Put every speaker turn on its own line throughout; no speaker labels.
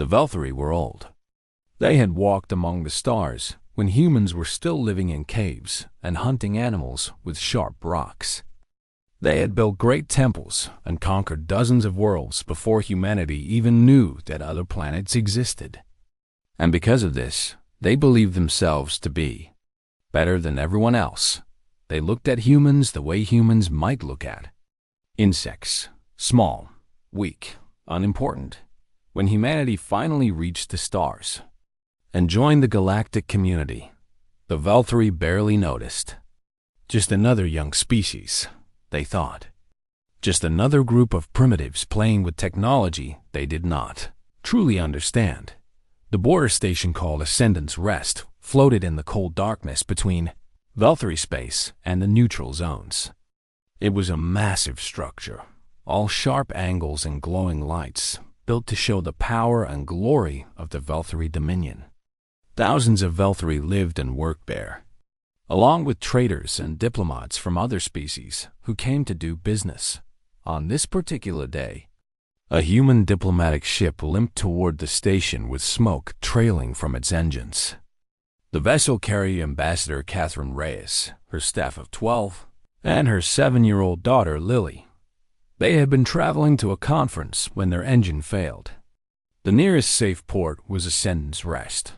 The Velthari were old. They had walked among the stars when humans were still living in caves and hunting animals with sharp rocks. They had built great temples and conquered dozens of worlds before humanity even knew that other planets existed. And because of this, they believed themselves to be better than everyone else. They looked at humans the way humans might look at insects, small, weak, unimportant. When humanity finally reached the stars and joined the galactic community, the Velthari barely noticed. Just another young species, they thought. Just another group of primitives playing with technology they did not truly understand. The border station called Ascendant's Rest floated in the cold darkness between Velthari space and the neutral zones. It was a massive structure, all sharp angles and glowing lights, built to show the power and glory of the Velthari dominion. Thousands of Velthari lived and worked there, along with traders and diplomats from other species who came to do business. On this particular day, a human diplomatic ship limped toward the station with smoke trailing from its engines. The vessel carried Ambassador Catherine Reyes, her staff of 12, and her 7-year-old daughter Lily. They had been traveling to a conference when their engine failed. The nearest safe port was Ascendant's Rest.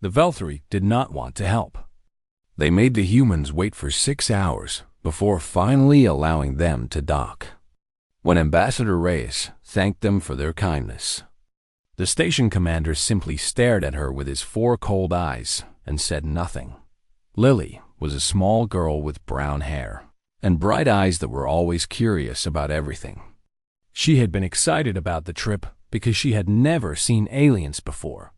The Velthari did not want to help. They made the humans wait for 6 hours before finally allowing them to dock. When Ambassador Reyes thanked them for their kindness, the station commander simply stared at her with his 4 cold eyes and said nothing. Lily was a small girl with brown hair and bright eyes that were always curious about everything. She had been excited about the trip because she had never seen aliens before.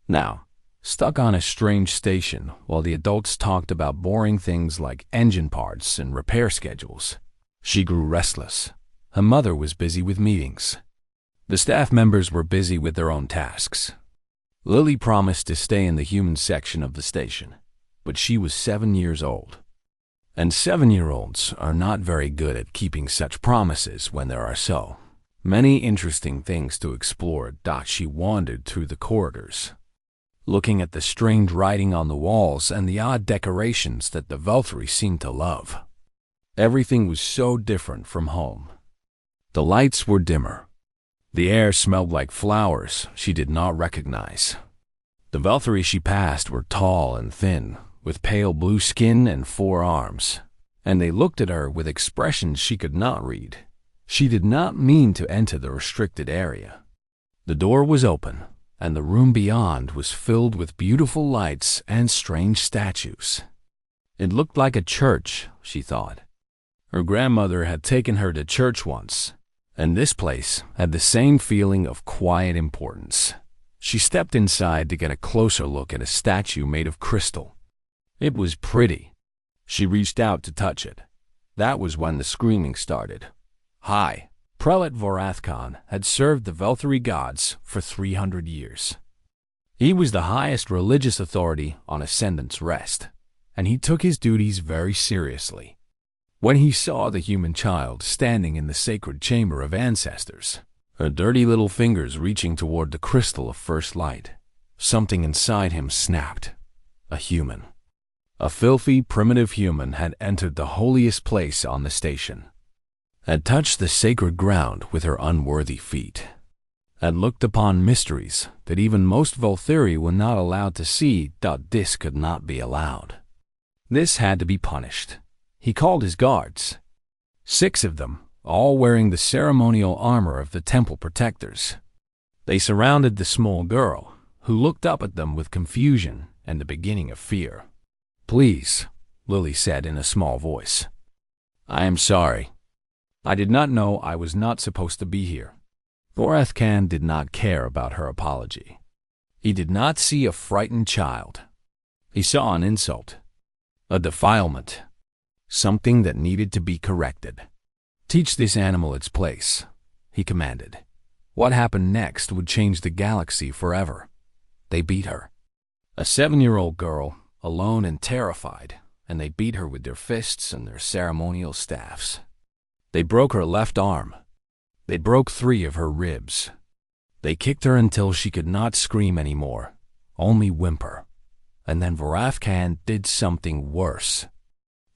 Now, stuck on a strange station while the adults talked about boring things like engine parts and repair schedules, she grew restless. Her mother was busy with meetings. The staff members were busy with their own tasks. Lily promised to stay in the human section of the station, but she was 7 years old. And 7-year-olds are not very good at keeping such promises when there are so many interesting things to explore. She wandered through the corridors, looking at the strange writing on the walls and the odd decorations that the Velthari seemed to love. Everything was so different from home. The lights were dimmer. The air smelled like flowers she did not recognize. The Velthari she passed were tall and thin, with pale blue skin and 4 arms, and they looked at her with expressions she could not read. She did not mean to enter the restricted area. The door was open, and the room beyond was filled with beautiful lights and strange statues. It looked like a church, she thought. Her grandmother had taken her to church once, and this place had the same feeling of quiet importance. She stepped inside to get a closer look at a statue made of crystal. It was pretty. She reached out to touch it. That was when the screaming started. Hi. Prelate Vorathkon had served the Velthari gods for 300 years. He was the highest religious authority on Ascendant's Rest, and he took his duties very seriously. When he saw the human child standing in the sacred chamber of ancestors, her dirty little fingers reaching toward the crystal of first light, something inside him snapped. A human. A filthy, primitive human had entered the holiest place on the station, had touched the sacred ground with her unworthy feet, had looked upon mysteries that even most Velthari were not allowed to see. This could not be allowed. This had to be punished. He called his guards, 6 of them, all wearing the ceremonial armor of the temple protectors. They surrounded the small girl, who looked up at them with confusion and the beginning of fear. Please, Lily said in a small voice. I am sorry. I did not know I was not supposed to be here. Vorathkon did not care about her apology. He did not see a frightened child. He saw an insult, a defilement, something that needed to be corrected. Teach this animal its place, he commanded. What happened next would change the galaxy forever. They beat her. A 7-year-old girl, alone and terrified, and they beat her with their fists and their ceremonial staffs. They broke her left arm. They broke 3 of her ribs. They kicked her until she could not scream anymore, only whimper. And then Vorafkan did something worse.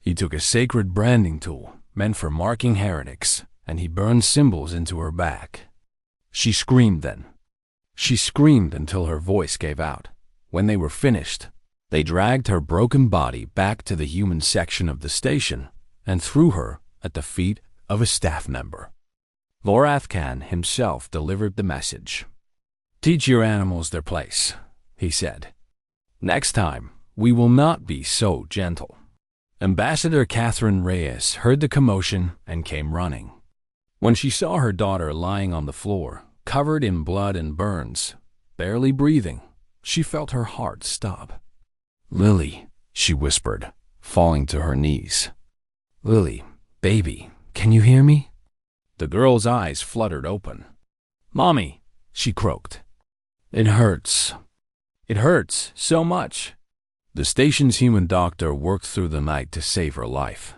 He took a sacred branding tool meant for marking heretics, and he burned symbols into her back. She screamed then. She screamed until her voice gave out. When they were finished, they dragged her broken body back to the human section of the station and threw her at the feet of a staff member. Vorafkan himself delivered the message. "Teach your animals their place," he said. "Next time, we will not be so gentle." Ambassador Catherine Reyes heard the commotion and came running. When she saw her daughter lying on the floor, covered in blood and burns, barely breathing, she felt her heart stop. "Lily," she whispered, falling to her knees. "Lily, baby, can you hear me?" The girl's eyes fluttered open. "Mommy," she croaked. "It hurts. It hurts so much." The station's human doctor worked through the night to save her life.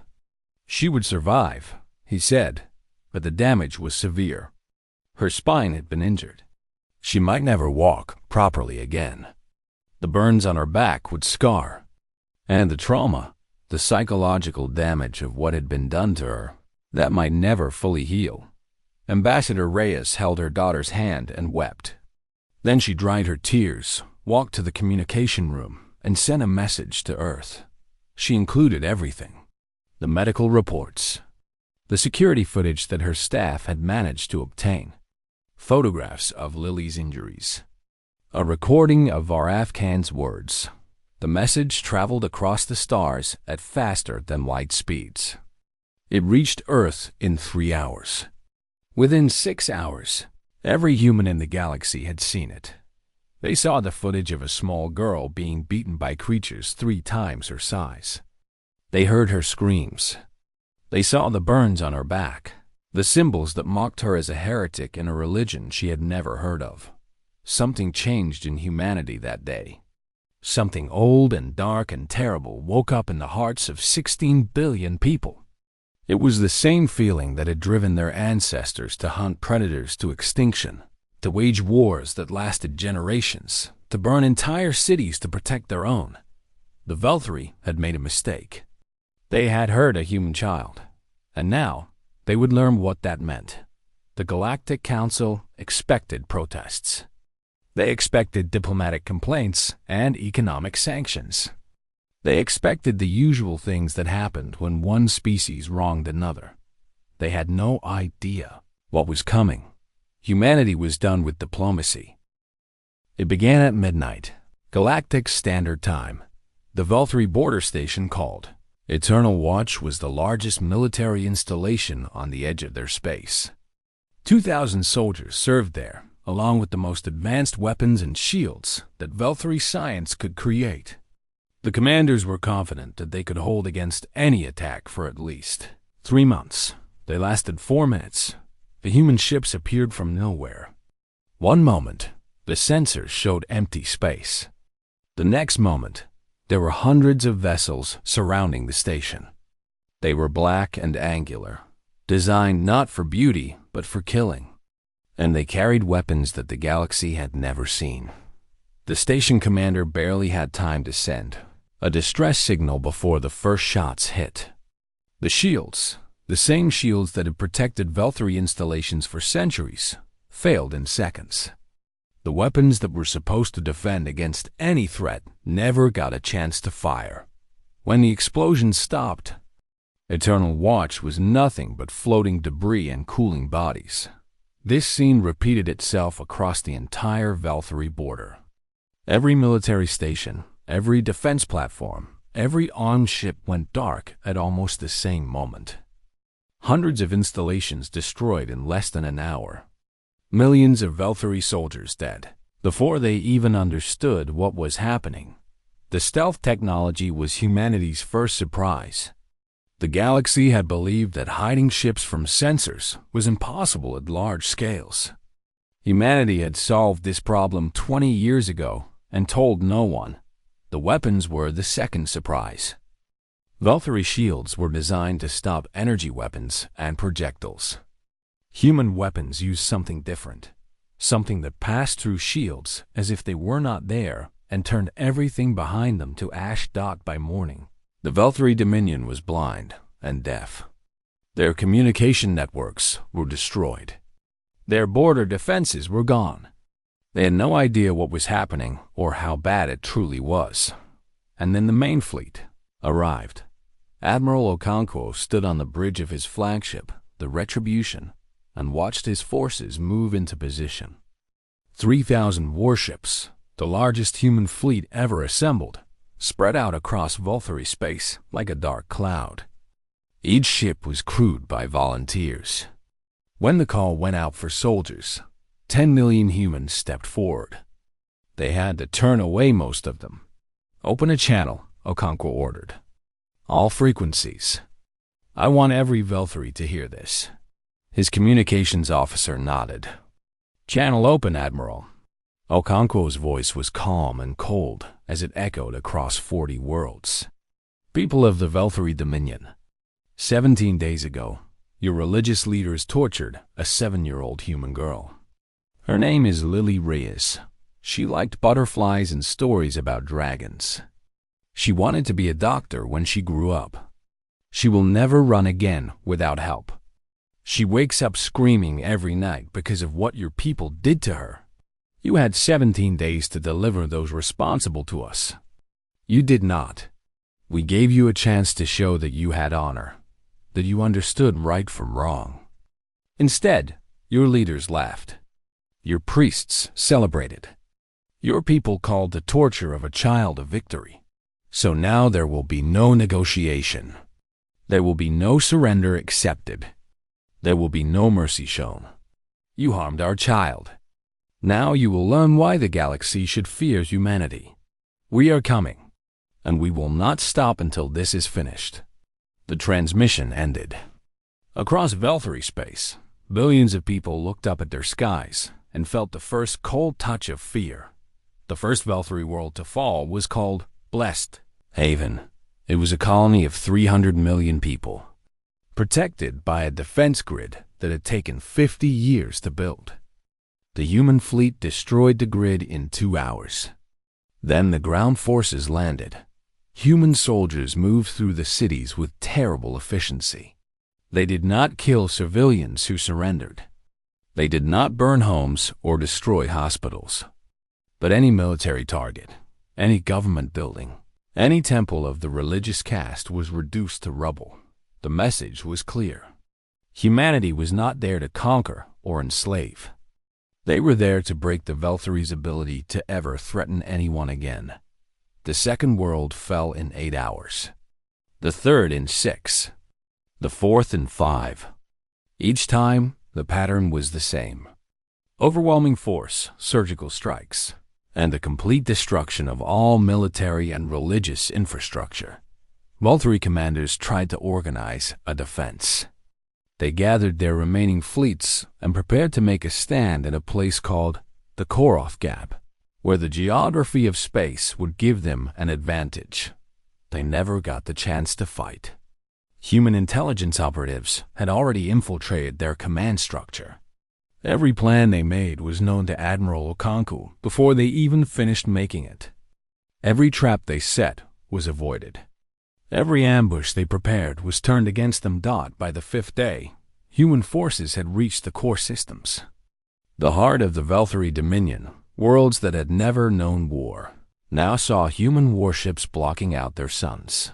She would survive, he said, but the damage was severe. Her spine had been injured. She might never walk properly again. The burns on her back would scar. And the trauma, the psychological damage of what had been done to her, that might never fully heal. Ambassador Reyes held her daughter's hand and wept. Then she dried her tears, walked to the communication room, and sent a message to Earth. She included everything: the medical reports, the security footage that her staff had managed to obtain, photographs of Lily's injuries, a recording of Vorafkan's words. The message traveled across the stars at faster than light speeds. It reached Earth in 3 hours. Within 6 hours, every human in the galaxy had seen it. They saw the footage of a small girl being beaten by creatures 3 times her size. They heard her screams. They saw the burns on her back, the symbols that mocked her as a heretic in a religion she had never heard of. Something changed in humanity that day. Something old and dark and terrible woke up in the hearts of 16 billion people. It was the same feeling that had driven their ancestors to hunt predators to extinction, to wage wars that lasted generations, to burn entire cities to protect their own. The Velthari had made a mistake. They had hurt a human child, and now they would learn what that meant. The Galactic Council expected protests. They expected diplomatic complaints and economic sanctions. They expected the usual things that happened when one species wronged another. They had no idea what was coming. Humanity was done with diplomacy. It began at midnight, Galactic Standard Time. The Velthari border station called. Eternal Watch was the largest military installation on the edge of their space. 2,000 soldiers served there, along with the most advanced weapons and shields that Velthari science could create. The commanders were confident that they could hold against any attack for at least 3 months. They lasted 4 minutes. The human ships appeared from nowhere. One moment, the sensors showed empty space. The next moment, there were hundreds of vessels surrounding the station. They were black and angular, designed not for beauty, but for killing. And they carried weapons that the galaxy had never seen. The station commander barely had time to send a distress signal before the first shots hit. The shields, the same shields that had protected Velthari installations for centuries, failed in seconds. The weapons that were supposed to defend against any threat never got a chance to fire. When the explosion stopped, Eternal Watch was nothing but floating debris and cooling bodies. This scene repeated itself across the entire Velthari border. Every military station, every defense platform, every armed ship went dark at almost the same moment. Hundreds of installations destroyed in less than an hour. Millions of Velthari soldiers dead before they even understood what was happening. The stealth technology was humanity's first surprise. The galaxy had believed that hiding ships from sensors was impossible at large scales. Humanity had solved this problem 20 years ago and told no one. The weapons were the second surprise. Velthari shields were designed to stop energy weapons and projectiles. Human weapons used something different. something that passed through shields as if they were not there and turned everything behind them to ash dot by morning. The Velthari Dominion was blind and deaf. Their communication networks were destroyed. Their border defenses were gone. They had no idea what was happening or how bad it truly was. And then the main fleet arrived. Admiral Okonkwo stood on the bridge of his flagship, the Retribution, and watched his forces move into position. 3,000 warships, the largest human fleet ever assembled, spread out across Velthari space like a dark cloud. Each ship was crewed by volunteers. When the call went out for soldiers, 10 million humans stepped forward. They had to turn away most of them. "Open a channel," Okonkwo ordered. "All frequencies. I want every Velthari to hear this." His communications officer nodded. "Channel open, Admiral." Okonkwo's voice was calm and cold as it echoed across 40 worlds. "People of the Velthari Dominion, 17 days ago, your religious leaders tortured a 7-year-old human girl. Her name is Lily Reyes. She liked butterflies and stories about dragons. She wanted to be a doctor when she grew up. She will never run again without help. She wakes up screaming every night because of what your people did to her. You had 17 days to deliver those responsible to us. You did not. We gave you a chance to show that you had honor, that you understood right from wrong. Instead, your leaders laughed. Your priests celebrated. Your people called the torture of a child a victory. So now there will be no negotiation. There will be no surrender accepted. There will be no mercy shown. You harmed our child. Now you will learn why the galaxy should fear humanity. We are coming, and we will not stop until this is finished." The transmission ended. Across Velthari space, billions of people looked up at their skies and felt the first cold touch of fear. The first Velthari world to fall was called Blessed Haven. It was a colony of 300 million people, protected by a defense grid that had taken 50 years to build. The human fleet destroyed the grid in 2 hours. Then the ground forces landed. Human soldiers moved through the cities with terrible efficiency. They did not kill civilians who surrendered. They did not burn homes or destroy hospitals. But any military target, any government building, any temple of the religious caste was reduced to rubble. The message was clear. Humanity was not there to conquer or enslave. They were there to break the Velthari's ability to ever threaten anyone again. The second world fell in 8 hours. The third in 6. The fourth in 5. Each time, the pattern was the same. Overwhelming force, surgical strikes, and the complete destruction of all military and religious infrastructure. Velthari commanders tried to organize a defense. They gathered their remaining fleets and prepared to make a stand in a place called the Koroth Gap, where the geography of space would give them an advantage. They never got the chance to fight. Human intelligence operatives had already infiltrated their command structure. Every plan they made was known to Admiral Okonkwo before they even finished making it. Every trap they set was avoided. Every ambush they prepared was turned against them. By the 5th day, human forces had reached the core systems. The heart of the Velthari Dominion, worlds that had never known war, now saw human warships blocking out their suns.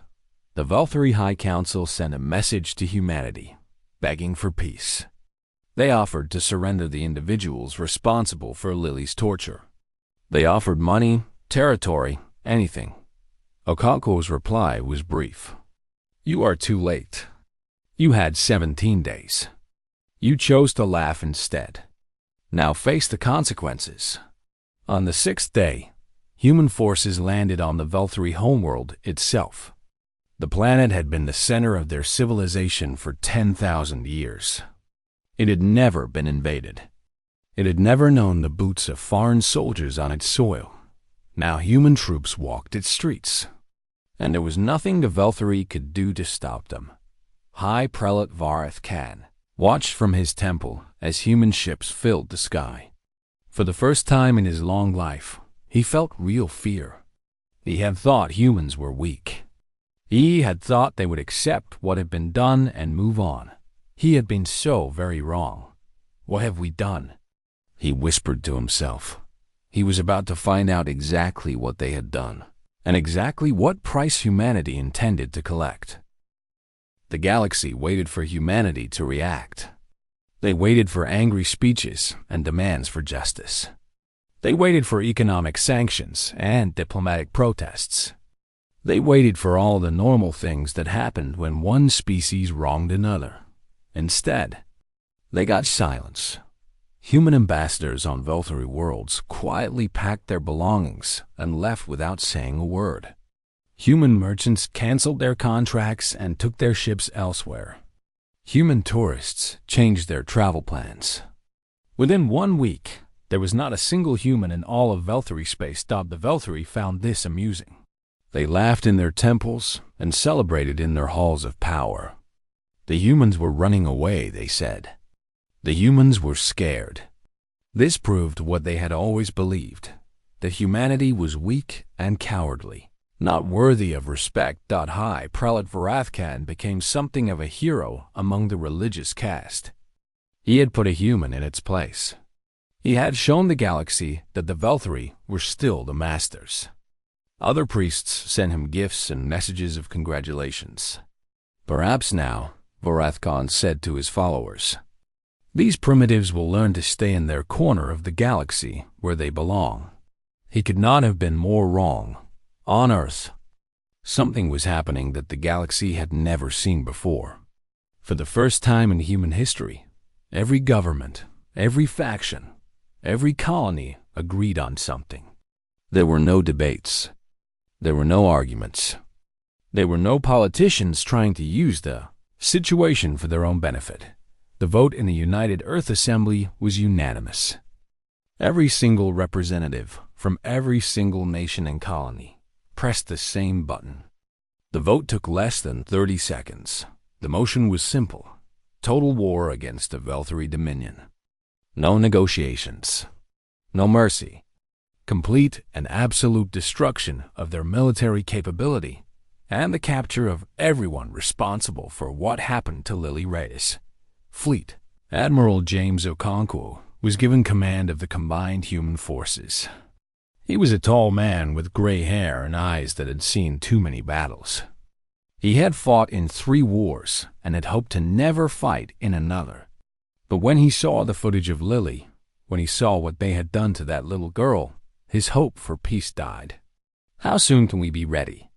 The Velthari High Council sent a message to humanity, begging for peace. They offered to surrender the individuals responsible for Lily's torture. They offered money, territory, anything. Okonkwo's reply was brief. "You are too late. You had 17 days. You chose to laugh instead. Now face the consequences." On the 6th day, human forces landed on the Velthari homeworld itself. The planet had been the center of their civilization for 10,000 years. It had never been invaded. It had never known the boots of foreign soldiers on its soil. Now human troops walked its streets, and there was nothing the Velthari could do to stop them. High Prelate Vareth Khan watched from his temple as human ships filled the sky. For the first time in his long life, he felt real fear. He had thought humans were weak. He had thought they would accept what had been done and move on. He had been so very wrong. What have we done? He whispered to himself. He was about to find out exactly what they had done, and exactly what price humanity intended to collect. The galaxy waited for humanity to react. They waited for angry speeches and demands for justice. They waited for economic sanctions and diplomatic protests. They waited for all the normal things that happened when one species wronged another. Instead, they got silence. Human ambassadors on Veltari worlds quietly packed their belongings and left without saying a word. Human merchants canceled their contracts and took their ships elsewhere. Human tourists changed their travel plans. Within 1 week, there was not a single human in all of Veltari space. The Veltari found this amusing. They laughed in their temples and celebrated in their halls of power. The humans were running away, they said. The humans were scared. This proved what they had always believed, that humanity was weak and cowardly, not worthy of respect. High Prelate Varathkan became something of a hero among the religious caste. He had put a human in its place. He had shown the galaxy that the Veltari were still the masters. Other priests sent him gifts and messages of congratulations. Perhaps now, Varathkan said to his followers, these primitives will learn to stay in their corner of the galaxy where they belong. He could not have been more wrong. On Earth, something was happening that the galaxy had never seen before. For the first time in human history, every government, every faction, every colony agreed on something. There were no debates. There were no arguments. There were no politicians trying to use the situation for their own benefit. The vote in the United Earth Assembly was unanimous. Every single representative from every single nation and colony pressed the same button. The vote took less than 30 seconds. The motion was simple. Total war against the Veltari Dominion. No negotiations. No mercy. Complete and absolute destruction of their military capability and the capture of everyone responsible for what happened to Lily Reyes. Fleet Admiral James Okonkwo was given command of the combined human forces. He was a tall man with gray hair and eyes that had seen too many battles. He had fought in 3 wars and had hoped to never fight in another. But when he saw the footage of Lily, when he saw what they had done to that little girl, his hope for peace died. How soon can we be ready?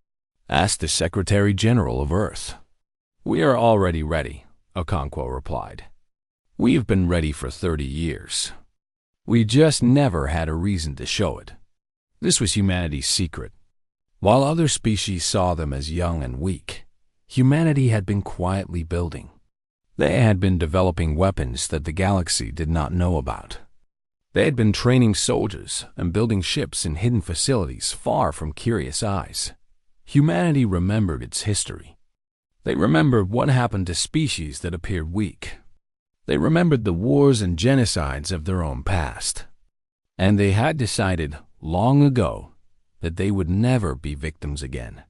Asked the Secretary General of Earth. We are already ready, Okonkwo replied. We have been ready for 30 years. We just never had a reason to show it. This was humanity's secret. While other species saw them as young and weak, humanity had been quietly building. They had been developing weapons that the galaxy did not know about. They had been training soldiers and building ships in hidden facilities far from curious eyes. Humanity remembered its history. They remembered what happened to species that appeared weak. They remembered the wars and genocides of their own past. And they had decided long ago that they would never be victims again.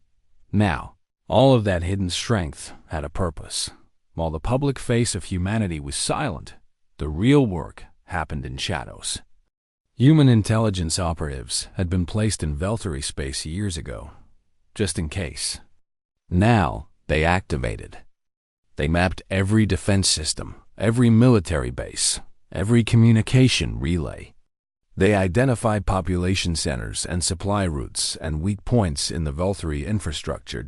Now, all of that hidden strength had a purpose. While the public face of humanity was silent, the real work happened in shadows. Human intelligence operatives had been placed in Veltari space years ago, just in case. Now, they activated. They mapped every defense system, every military base, every communication relay. They identified population centers and supply routes and weak points in the Veltari infrastructure.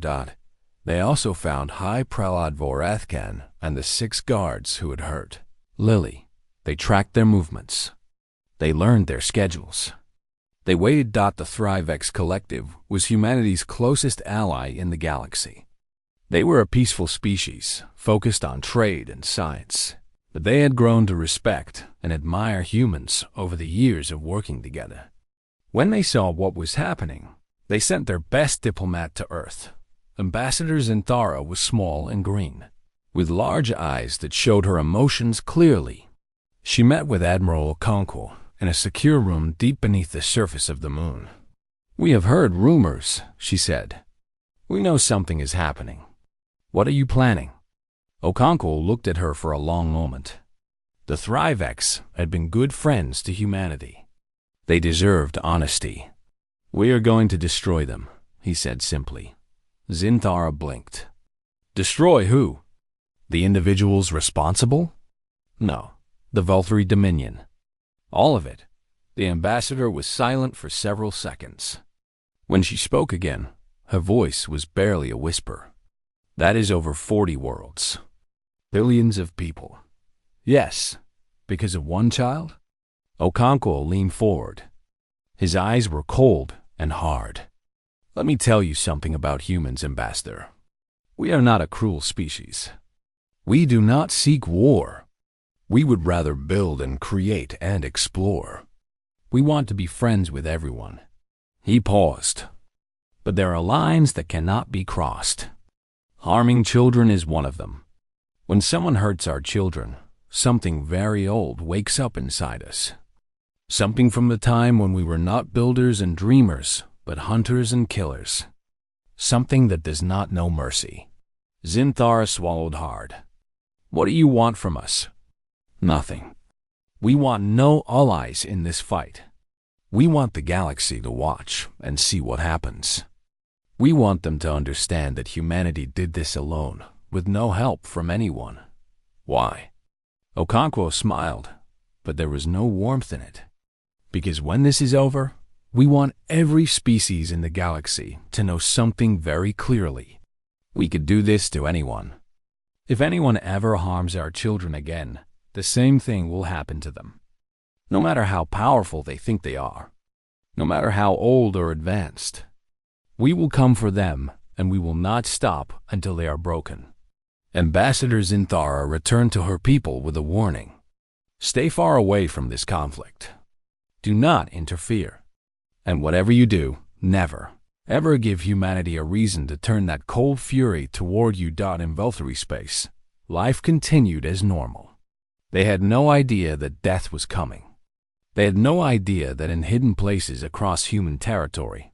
They also found High Prelate Varathkan and the 6 guards who had hurt Lily. They tracked their movements. They learned their schedules. They waited. The ThriveX Collective was humanity's closest ally in the galaxy. They were a peaceful species, focused on trade and science, but they had grown to respect and admire humans over the years of working together. When they saw what was happening, they sent their best diplomat to Earth. Ambassador Zinthara was small and green, with large eyes that showed her emotions clearly. She met with Admiral Okonkwo, in a secure room deep beneath the surface of the moon. "We have heard rumors," she said. "We know something is happening. What are you planning?" Okonkwo looked at her for a long moment. The Thrivex had been good friends to humanity. They deserved honesty. "We are going to destroy them," he said simply. Zinthara blinked. "Destroy who? The individuals responsible?" "No, the Valkyrie Dominion. All of it." The ambassador was silent for several seconds. When she spoke again, her voice was barely a whisper. "That is over 40 worlds. Billions of people." "Yes, because of one child?" Okonkwo leaned forward. His eyes were cold and hard. "Let me tell you something about humans, Ambassador. We are not a cruel species. We do not seek war. We would rather build and create and explore. We want to be friends with everyone." He paused. "But there are lines that cannot be crossed. Harming children is one of them. When someone hurts our children, something very old wakes up inside us. Something from the time when we were not builders and dreamers, but hunters and killers. Something that does not know mercy." Zinthara swallowed hard. "What do you want from us?" "Nothing. We want no allies in this fight. We want the galaxy to watch and see what happens. We want them to understand that humanity did this alone, with no help from anyone." "Why?" Okonkwo smiled, but there was no warmth in it. "Because when this is over, we want every species in the galaxy to know something very clearly. We could do this to anyone. If anyone ever harms our children again, the same thing will happen to them. No matter how powerful they think they are, no matter how old or advanced. We will come for them, and we will not stop until they are broken." Ambassador Zinthara returned to her people with a warning. "Stay far away from this conflict. Do not interfere. And whatever you do, never, ever give humanity a reason to turn that cold fury toward you. In Valkyrie space, life continued as normal. They had no idea that death was coming. They had no idea that in hidden places across human territory,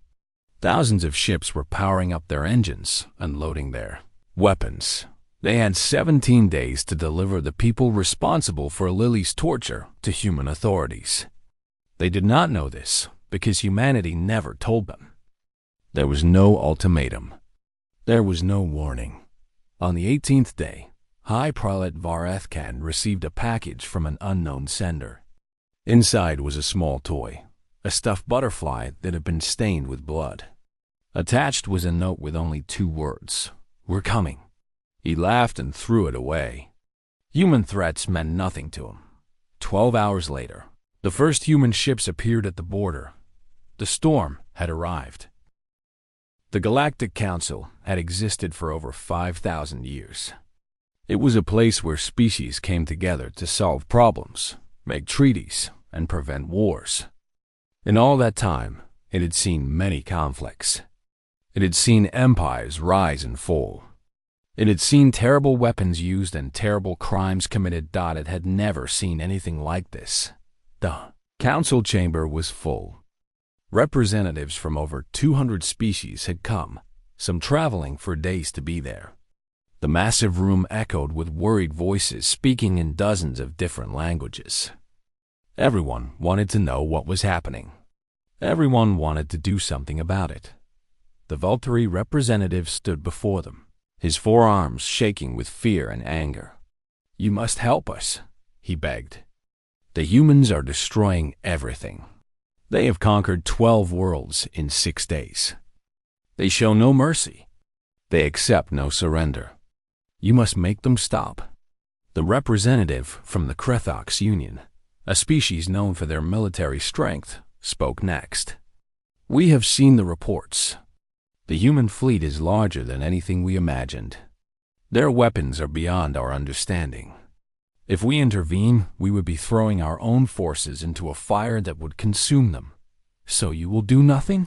thousands of ships were powering up their engines and loading their weapons. They had 17 days to deliver the people responsible for Lily's torture to human authorities. They did not know this because humanity never told them. There was no ultimatum. There was no warning. On the 18th day, High Prelate Varethkan received a package from an unknown sender. Inside was a small toy, a stuffed butterfly that had been stained with blood. Attached was a note with only 2 words, "We're coming." He laughed and threw it away. Human threats meant nothing to him. 12 hours later, the first human ships appeared at the border. The storm had arrived. The Galactic Council had existed for over 5,000 years. It was a place where species came together to solve problems, make treaties, and prevent wars. In all that time, it had seen many conflicts. It had seen empires rise and fall. It had seen terrible weapons used and terrible crimes committed. It had never seen anything like this. The council chamber was full. Representatives from over 200 species had come, some traveling for days to be there. The massive room echoed with worried voices speaking in dozens of different languages. Everyone wanted to know what was happening. Everyone wanted to do something about it. The Valkyrie representative stood before them, his forearms shaking with fear and anger. "You must help us," he begged. "The humans are destroying everything. They have conquered 12 worlds in 6 days. They show no mercy. They accept no surrender. You must make them stop." The representative from the Krethox Union, a species known for their military strength, spoke next. "We have seen the reports. The human fleet is larger than anything we imagined. Their weapons are beyond our understanding. If we intervene, we would be throwing our own forces into a fire that would consume them. So you will do nothing?"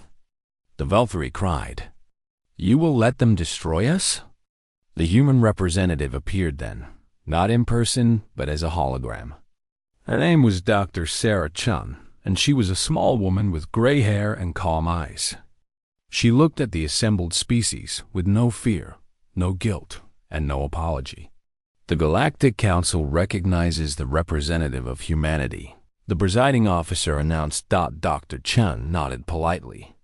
The Valkyrie cried. "You will let them destroy us?" The human representative appeared then, not in person, but as a hologram. Her name was Dr. Sarah Chun, and she was a small woman with gray hair and calm eyes. She looked at the assembled species with no fear, no guilt, and no apology. The Galactic Council recognizes the representative of humanity. The presiding officer announced. Dr. Chen nodded politely.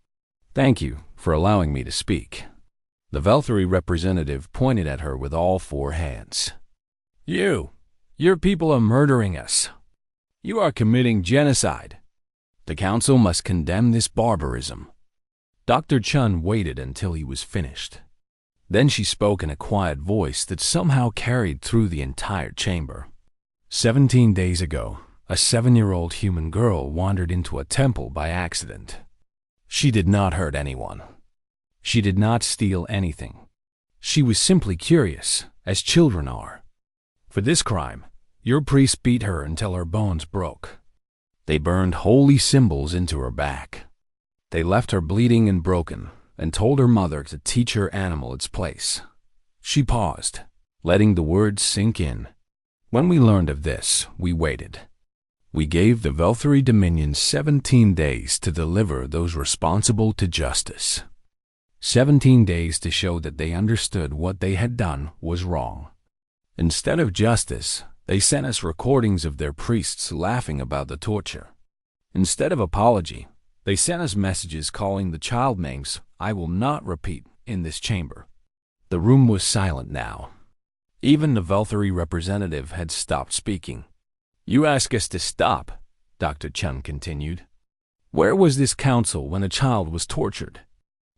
Thank you for allowing me to speak. The Velthari representative pointed at her with all four hands. Your people are murdering us. You are committing genocide. The council must condemn this barbarism. Dr. Chen waited until he was finished. Then she spoke in a quiet voice that somehow carried through the entire chamber. 17 days ago, a 7-year-old human girl wandered into a temple by accident. She did not hurt anyone. She did not steal anything. She was simply curious, as children are. For this crime, your priests beat her until her bones broke. They burned holy symbols into her back. They left her bleeding and broken, and told her mother to teach her animal its place. She paused, letting the words sink in. When we learned of this, we waited. We gave the Velthari Dominion 17 days to deliver those responsible to justice. 17 days to show that they understood what they had done was wrong. Instead of justice, they sent us recordings of their priests laughing about the torture. Instead of apology, they sent us messages calling the child names I will not repeat in this chamber. The room was silent now. Even the Velthari representative had stopped speaking. You ask us to stop, Dr. Chen continued. Where was this council when a child was tortured?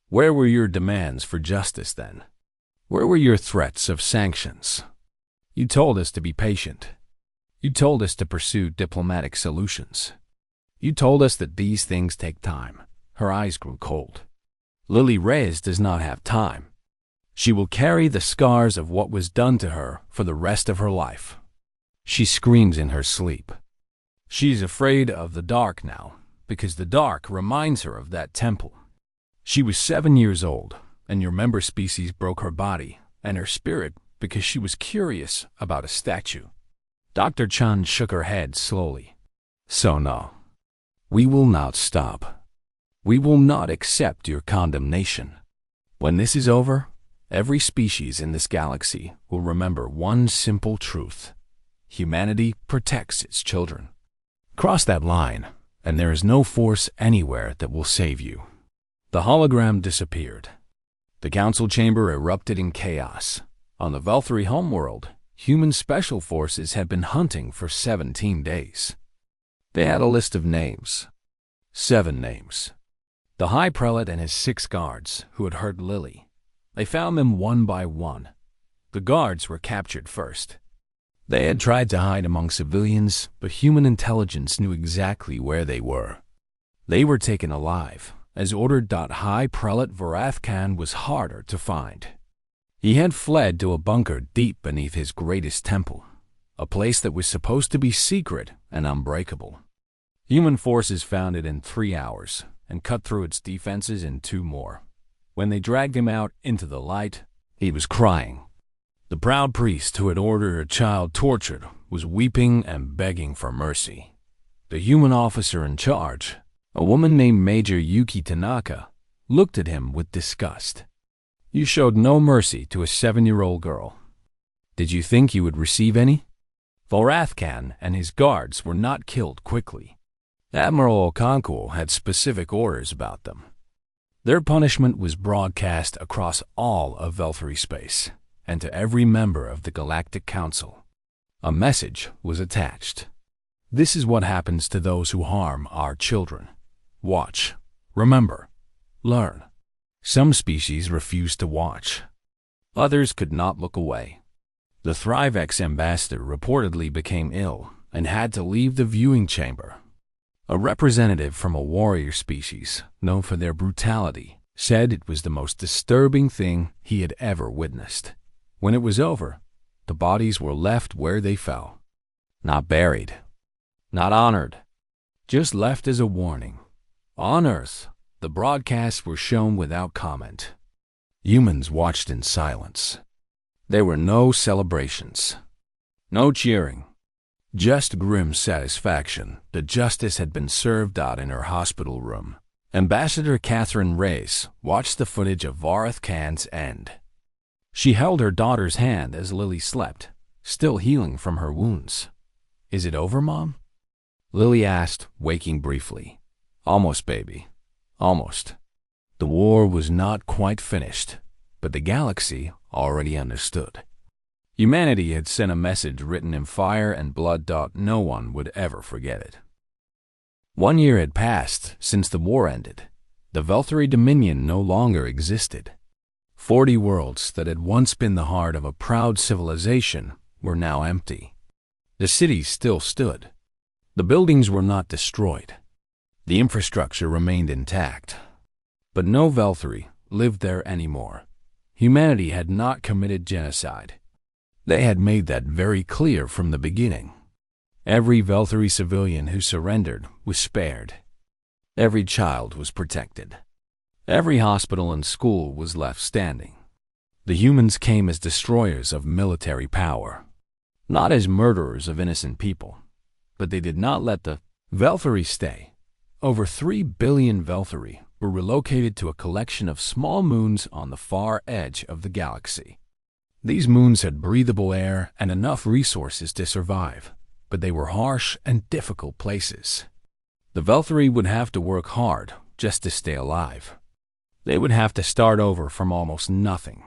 Where were your demands for justice then? Where were your threats of sanctions? You told us to be patient. You told us to pursue diplomatic solutions. You told us that these things take time. Her eyes grew cold. Lily Reyes does not have time. She will carry the scars of what was done to her for the rest of her life. She screams in her sleep. She's afraid of the dark now, because the dark reminds her of that temple. She was 7 years old, and your member species broke her body and her spirit because she was curious about a statue. Dr. Chen shook her head slowly. So no. We will not stop. We will not accept your condemnation. When this is over, every species in this galaxy will remember one simple truth. Humanity protects its children. Cross that line, and there is no force anywhere that will save you. The hologram disappeared. The council chamber erupted in chaos. On the Velthari homeworld, human special forces had been hunting for 17 days. They had a list of names. 7 names. The High Prelate and his 6 guards who had hurt Lily. They found them one by one. The guards were captured first. They had tried to hide among civilians, but human intelligence knew exactly where they were. They were taken alive, as ordered. High Prelate Varathkan was harder to find. He had fled to a bunker deep beneath his greatest temple, a place that was supposed to be secret and unbreakable. Human forces found it in 3 hours and cut through its defenses in 2 more. When they dragged him out into the light, he was crying. The proud priest who had ordered a child tortured was weeping and begging for mercy. The human officer in charge, a woman named Major Yuki Tanaka, looked at him with disgust. You showed no mercy to a 7-year-old girl. Did you think you would receive any? Varathkan and his guards were not killed quickly. Admiral Okonkwo had specific orders about them. Their punishment was broadcast across all of Velthari space and to every member of the Galactic Council. A message was attached. This is what happens to those who harm our children. Watch, remember, learn. Some species refused to watch. Others could not look away. The Thrivex ambassador reportedly became ill and had to leave the viewing chamber. A representative from a warrior species, known for their brutality, said it was the most disturbing thing he had ever witnessed. When it was over, the bodies were left where they fell. Not buried, not honored, just left as a warning. On Earth, the broadcasts were shown without comment. Humans watched in silence. There were no celebrations, no cheering, Just grim satisfaction that justice had been served out in her hospital room. Ambassador Catherine Reyes watched the footage of Vareth Khan's end. She held her daughter's hand as Lily slept, still healing from her wounds. "Is it over, Mom?" Lily asked, waking briefly. "Almost, baby. Almost." The war was not quite finished, but the galaxy already understood. Humanity had sent a message written in fire and blood. No one would ever forget it. 1 year had passed since the war ended. The Velthari Dominion no longer existed. 40 worlds that had once been the heart of a proud civilization were now empty. The cities still stood. The buildings were not destroyed. The infrastructure remained intact. But no Velthari lived there anymore. Humanity had not committed genocide. They had made that very clear from the beginning. Every Velthari civilian who surrendered was spared. Every child was protected. Every hospital and school was left standing. The humans came as destroyers of military power, not as murderers of innocent people. But they did not let the Velthari stay. Over 3 billion Velthari were relocated to a collection of small moons on the far edge of the galaxy. These moons had breathable air and enough resources to survive, but they were harsh and difficult places. The Velthari would have to work hard just to stay alive. They would have to start over from almost nothing.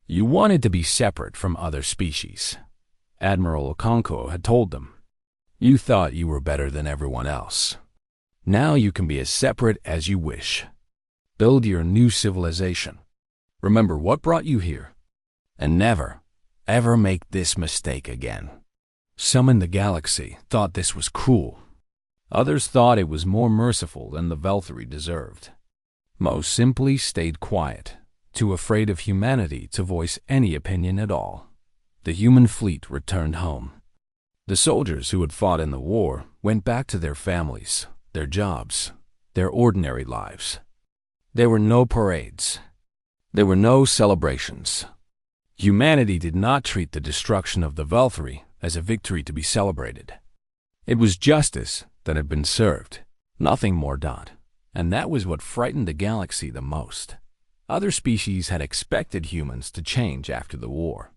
You wanted to be separate from other species. Admiral Okonkwo had told them. You thought you were better than everyone else. Now you can be as separate as you wish. Build your new civilization. Remember what brought you here. And never, ever make this mistake again. Some in the galaxy thought this was cruel. Others thought it was more merciful than the Velthari deserved. Most simply stayed quiet, too afraid of humanity to voice any opinion at all. The human fleet returned home. The soldiers who had fought in the war went back to their families, their jobs, their ordinary lives. There were no parades. There were no celebrations. Humanity did not treat the destruction of the Velthari as a victory to be celebrated. It was justice that had been served, nothing more. And that was what frightened the galaxy the most. Other species had expected humans to change after the war.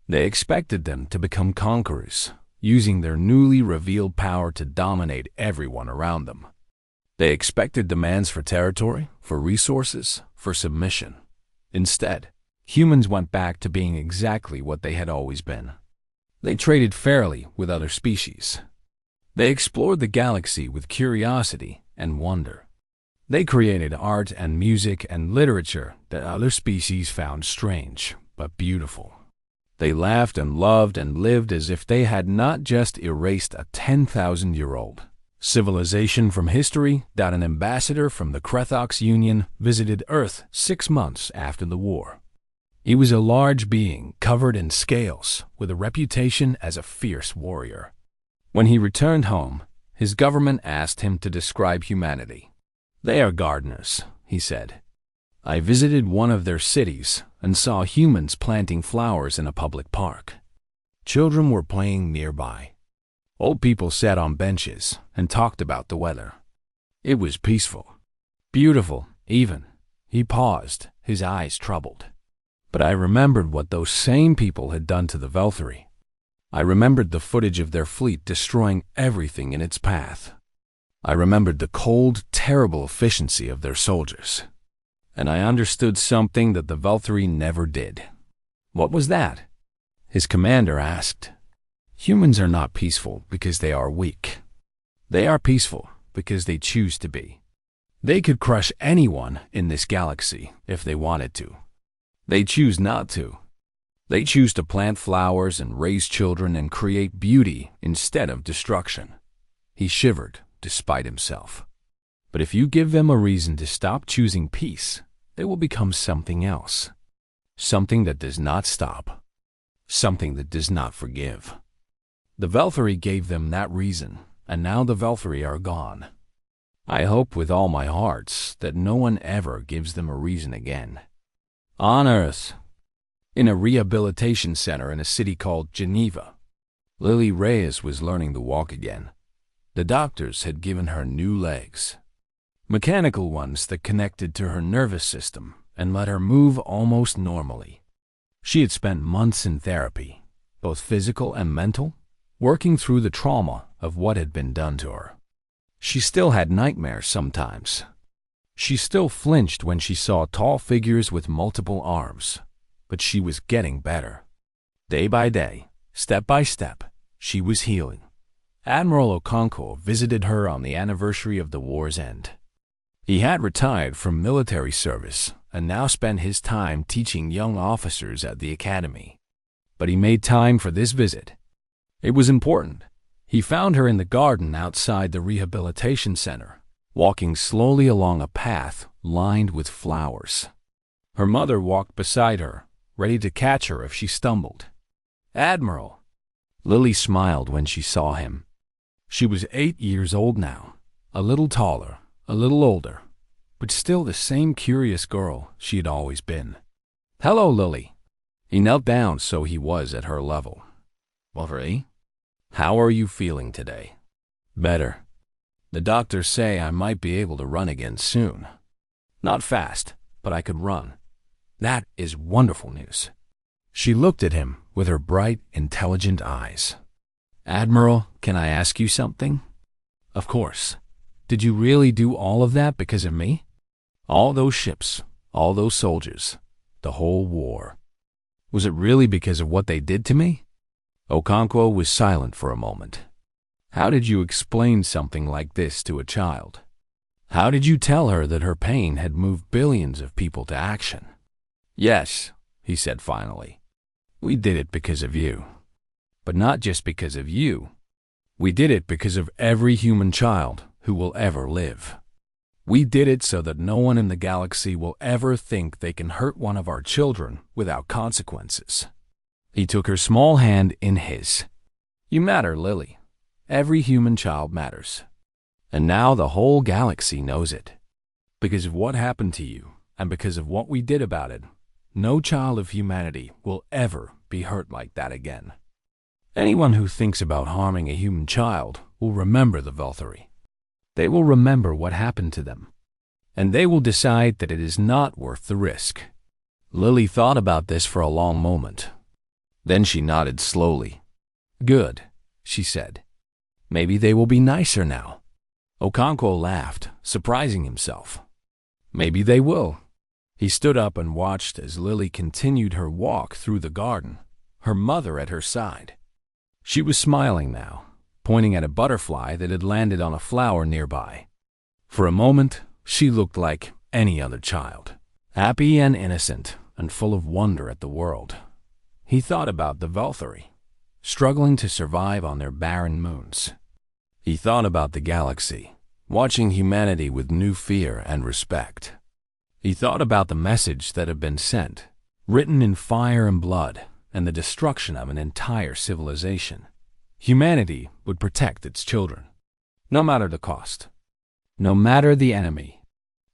They expected them to become conquerors, using their newly revealed power to dominate everyone around them. They expected demands for territory, for resources, for submission. Instead, humans went back to being exactly what they had always been. They traded fairly with other species. They explored the galaxy with curiosity and wonder. They created art and music and literature that other species found strange but beautiful. They laughed and loved and lived as if they had not just erased a 10,000-year-old civilization from history. An ambassador from the Krethox Union visited Earth 6 months after the war. He was a large being covered in scales with a reputation as a fierce warrior. When he returned home, his government asked him to describe humanity. "They are gardeners," he said. "I visited one of their cities and saw humans planting flowers in a public park. Children were playing nearby. Old people sat on benches and talked about the weather. It was peaceful, beautiful, even." He paused, his eyes troubled. But I remembered what those same people had done to the Velthari. I remembered the footage of their fleet destroying everything in its path. I remembered the cold, terrible efficiency of their soldiers. And I understood something that the Velthari never did. "What was that?" his commander asked. "Humans are not peaceful because they are weak. They are peaceful because they choose to be. They could crush anyone in this galaxy if they wanted to. They choose not to. They choose to plant flowers and raise children and create beauty instead of destruction." He shivered despite himself. But if you give them a reason to stop choosing peace, they will become something else. Something that does not stop. Something that does not forgive. The Velthari gave them that reason, and now the Velthari are gone. I hope with all my heart that no one ever gives them a reason again. On Earth, in a rehabilitation center in a city called Geneva, Lily Reyes was learning to walk again. The doctors had given her new legs, mechanical ones that connected to her nervous system and let her move almost normally. She had spent months in therapy, both physical and mental, working through the trauma of what had been done to her. She still had nightmares sometimes. She still flinched when she saw tall figures with multiple arms, but she was getting better. Day by day, step by step, she was healing. Admiral Okonkwo visited her on the anniversary of the war's end. He had retired from military service and now spent his time teaching young officers at the academy. But he made time for this visit. It was important. He found her in the garden outside the rehabilitation center, walking slowly along a path lined with flowers. Her mother walked beside her, ready to catch her if she stumbled. "Admiral!" Lily smiled when she saw him. She was 8 years old now, a little taller, a little older, but still the same curious girl she had always been. "Hello, Lily." He knelt down so he was at her level. "Lily, how are you feeling today?" "Better. The doctors say I might be able to run again soon. Not fast, but I could run. That is wonderful news." She looked at him with her bright, intelligent eyes. "Admiral, can I ask you something?" "Of course. Did you really do all of that because of me? All those ships, all those soldiers, the whole war. Was it really because of what they did to me?" Okonkwo was silent for a moment. How did you explain something like this to a child? How did you tell her that her pain had moved billions of people to action? "Yes," he said finally. "We did it because of you. But not just because of you. We did it because of every human child who will ever live. We did it so that no one in the galaxy will ever think they can hurt one of our children without consequences." He took her small hand in his. "You matter, Lily. Every human child matters. And now the whole galaxy knows it. Because of what happened to you, and because of what we did about it, no child of humanity will ever be hurt like that again. Anyone who thinks about harming a human child will remember the Valkyrie. They will remember what happened to them. And they will decide that it is not worth the risk." Lily thought about this for a long moment. Then she nodded slowly. "Good," she said. "Maybe they will be nicer now." Okonkwo laughed, surprising himself. "Maybe they will." He stood up and watched as Lily continued her walk through the garden, her mother at her side. She was smiling now, pointing at a butterfly that had landed on a flower nearby. For a moment, she looked like any other child, happy and innocent and full of wonder at the world. He thought about the Valkyrie, struggling to survive on their barren moons. He thought about the galaxy, watching humanity with new fear and respect. He thought about the message that had been sent, written in fire and blood, and the destruction of an entire civilization. Humanity would protect its children, no matter the cost, no matter the enemy,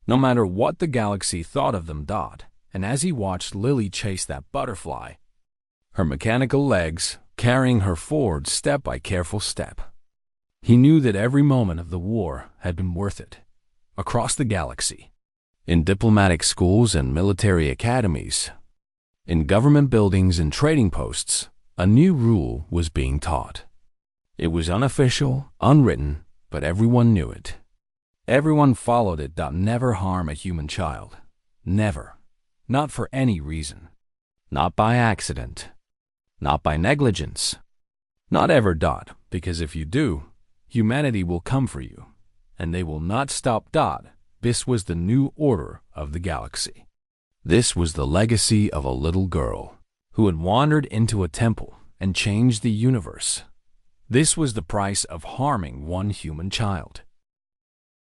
no matter what the galaxy thought of them. And as he watched Lily chase that butterfly, her mechanical legs carrying her forward step by careful step, he knew that every moment of the war had been worth it. Across the galaxy, in diplomatic schools and military academies, in government buildings and trading posts, a new rule was being taught. It was unofficial, unwritten, but everyone knew it. Everyone followed it. Never harm a human child. Never. Not for any reason. Not by accident. Not by negligence. Not ever. Because if you do, humanity will come for you, and they will not stop. This was the new order of the galaxy. This was the legacy of a little girl who had wandered into a temple and changed the universe. This was the price of harming one human child.